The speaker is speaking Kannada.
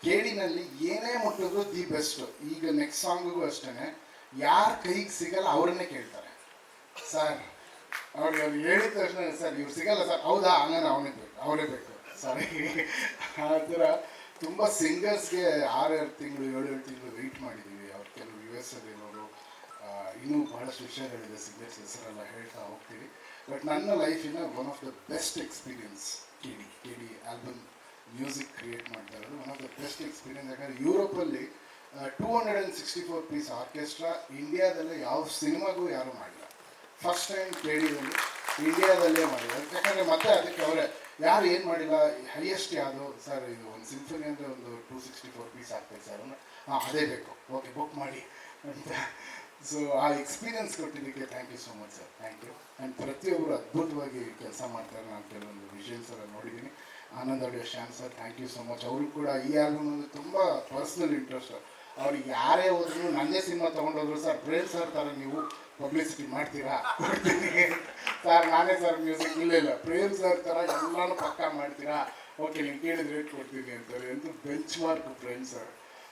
ಕೇಡಿನಲ್ಲಿ ಏನೇ ಮುಟ್ಟಿದ್ರು ದಿ ಬೆಸ್ಟ್. ಈಗ ನೆಕ್ಸ್ಟ್ ಸಾಂಗಿಗೂ ಅಷ್ಟೇ, ಯಾರ ಕೈಗೆ ಸಿಗಲ್ಲ ಅವ್ರನ್ನೇ ಕೇಳ್ತಾರೆ. ಸರ್ ಅವ್ರಿಗೆ ಅವ್ರು ಹೇಳಿದ ತಕ್ಷಣ ಸರ್ ಇವ್ರು ಸಿಗಲ್ಲ ಸರ್, ಹೌದಾ ಹಂಗಾರೆ ಅವರೇ ಬೇಕು ಸಾರಿ. ಆ ಥರ ತುಂಬ ಸಿಂಗರ್ಸ್ಗೆ 6 ತಿಂಗಳು 7 ತಿಂಗಳು ವೆಯ್ಟ್ ಮಾಡಿದ್ದೀವಿ. ಅವ್ರು ಕೆಲವು US ಅಲ್ಲಿರೋರು, ಇನ್ನೂ ಬಹಳಷ್ಟು ವಿಷಯಗಳಿದೆ, ಸಿಂಗರ್ಸ್ ಹೆಸರೆಲ್ಲ ಹೇಳ್ತಾ ಹೋಗ್ತೀವಿ. ಬಟ್ ನನ್ನ ಲೈಫಿನ one of the best experience K D album music create ಮಾಡ್ತಾ ಇರೋದು one of the best experience. ಯಾಕಂದರೆ ಯುರೋಪಲ್ಲಿ 264 ಪೀಸ್ ಆರ್ಕೆಸ್ಟ್ರಾ ಇಂಡಿಯಾದಲ್ಲೇ ಯಾವ ಸಿನಿಮಾಗೂ ಯಾರೂ ಮಾಡಿಲ್ಲ. ಫಸ್ಟ್ ಟೈಮ್ ಕೇಳಿದಲ್ಲಿ ಇಂಡಿಯಾದಲ್ಲೇ ಮಾಡಿದ್ದಾರೆ. ಯಾಕಂದರೆ ಮತ್ತೆ ಅದಕ್ಕೆ ಅವರೇ ಯಾರು ಏನು ಮಾಡಿಲ್ಲ, ಹೈಯೆಸ್ಟ್ ಯಾವುದು ಸರ್ ಇದು ಒಂದು ಸಿಂಫನಿ ಅಂದರೆ ಒಂದು 264 ಪೀಸ್ ಆಗ್ತದೆ ಸರ್, ಅದೇ ಬೇಕು, ಓಕೆ ಬುಕ್ ಮಾಡಿ ಅಂತ. ಸೊ ಆ ಎಕ್ಸ್ಪೀರಿಯನ್ಸ್ ಕೊಟ್ಟಿದ್ದಕ್ಕೆ thank you so much sir, thank you. And ಪ್ರತಿಯೊಬ್ಬರು ಅದ್ಭುತವಾಗಿ ಕೆಲಸ ಮಾಡ್ತಾರೆ. ನಾನು ಕೆಲವೊಂದು ವಿಷನ್ಸ್ ಎಲ್ಲ ನೋಡಿದ್ದೀನಿ. Anand audio Shyam sir, thank you so much. ಅವರು ಕೂಡ ಈ ಆಲ್ಬಮ್ ಅಂದರೆ ತುಂಬ ಪರ್ಸ್ನಲ್ ಇಂಟ್ರೆಸ್ಟ್. ಅವ್ರಿಗೆ ಯಾರೇ ಹೋದ್ರು, ನನ್ನೇ ಸಿನಿಮಾ ತೊಗೊಂಡೋದ್ರು ಸರ್ ಪ್ರೇಮ್ ಸರ್ ಥರ ನೀವು ಪಬ್ಲಿಸಿಟಿ ಮಾಡ್ತೀರಾ, ಕೊಡ್ತೀನಿ ಸರ್, ನಾನೇ ಸರ್ ಮ್ಯೂಸಿಕ್ ಇಲ್ಲ ಪ್ರೇಮ್ ಸರ್ ಥರ ಎಲ್ಲನೂ ಪಕ್ಕಾ ಮಾಡ್ತೀರಾ, ಓಕೆ ನೀವು ಕೇಳಿದ ರೇಟ್ ಕೊಡ್ತೀನಿ ಅಂತಾರೆ. ಅಂತೂ ಬೆಂಚ್ ಮಾರ್ಕ್ ಪ್ರೇಮ್ ಸರ್.